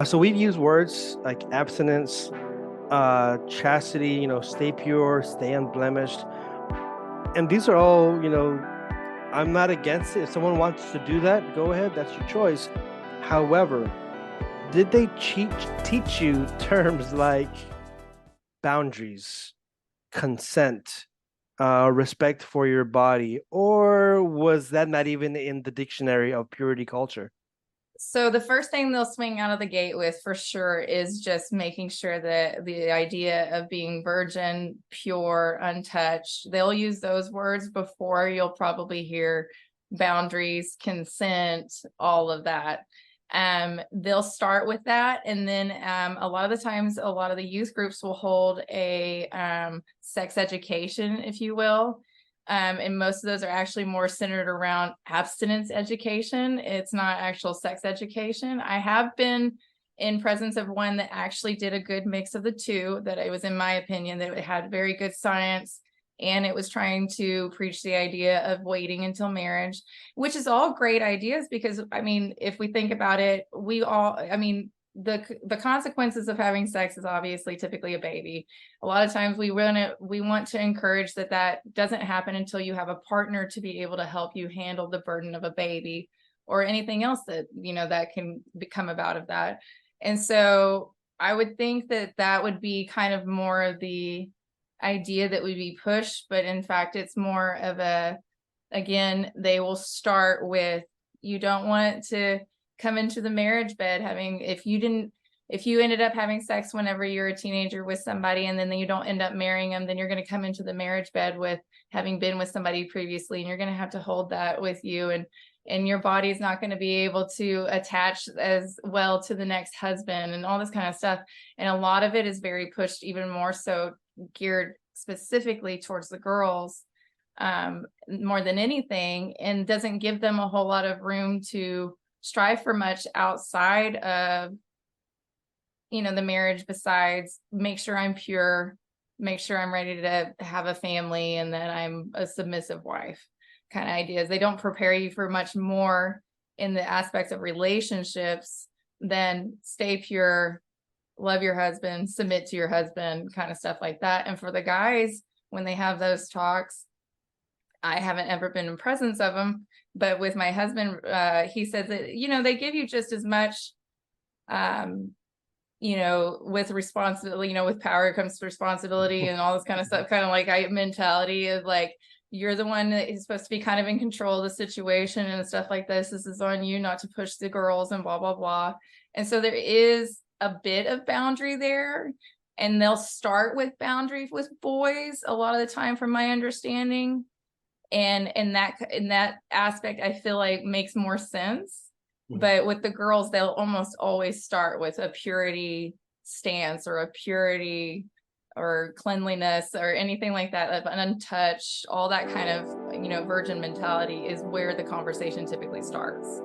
So we've used words like abstinence, chastity, stay pure, stay unblemished. And these are all, I'm not against it. If someone wants to do that, go ahead, that's your choice. However, did they teach you terms like boundaries, consent, respect for your body, or was that not even in the dictionary of purity culture? So the first thing they'll swing out of the gate with for sure is just making sure that the idea of being virgin, pure, untouched, they'll use those words before you'll probably hear boundaries, consent, all of that. They'll start with that, and then a lot of the times, a lot of the youth groups will hold a sex education, if you will. And most of those are actually more centered around abstinence education. It's not actual sex education. I have been in presence of one that actually did a good mix of the two, that it was, in my opinion, that it had very good science and it was trying to preach the idea of waiting until marriage, which is all great ideas because, I mean, if we think about it, we all, I mean, the consequences of having sex is obviously typically a baby. A lot of times we want to encourage that doesn't happen until you have a partner to be able to help you handle the burden of a baby or anything else that that can become about of that. And so I would think that that would be kind of more of the idea that would be pushed, but in fact it's more of a, again, they will start with, you don't want to come into the marriage bed having, if you ended up having sex whenever you're a teenager with somebody and then you don't end up marrying them, then you're going to come into the marriage bed with having been with somebody previously, and you're going to have to hold that with you, and your body's not going to be able to attach as well to the next husband and all this kind of stuff. And a lot of it is very pushed, even more so geared specifically towards the girls, more than anything, and doesn't give them a whole lot of room to strive for much outside of the marriage, besides make sure I'm pure, make sure I'm ready to have a family, and that I'm a submissive wife kind of ideas. They don't prepare you for much more in the aspects of relationships than stay pure, love your husband, submit to your husband, kind of stuff like that. And for the guys, when they have those talks, I haven't ever been in presence of them, but with my husband, he says that, they give you just as much, um, with responsibility, with power comes responsibility and all this kind of stuff, kind of like I mentality of like, you're the one that is supposed to be kind of in control of the situation and stuff like this. This is on you not to push the girls and blah, blah, blah. And so there is a bit of boundary there. And they'll start with boundaries with boys a lot of the time, from my understanding. And in that aspect, I feel like makes more sense. But with the girls, they'll almost always start with a purity stance or a purity or cleanliness or anything like that, of untouched, all that kind of, virgin mentality is where the conversation typically starts.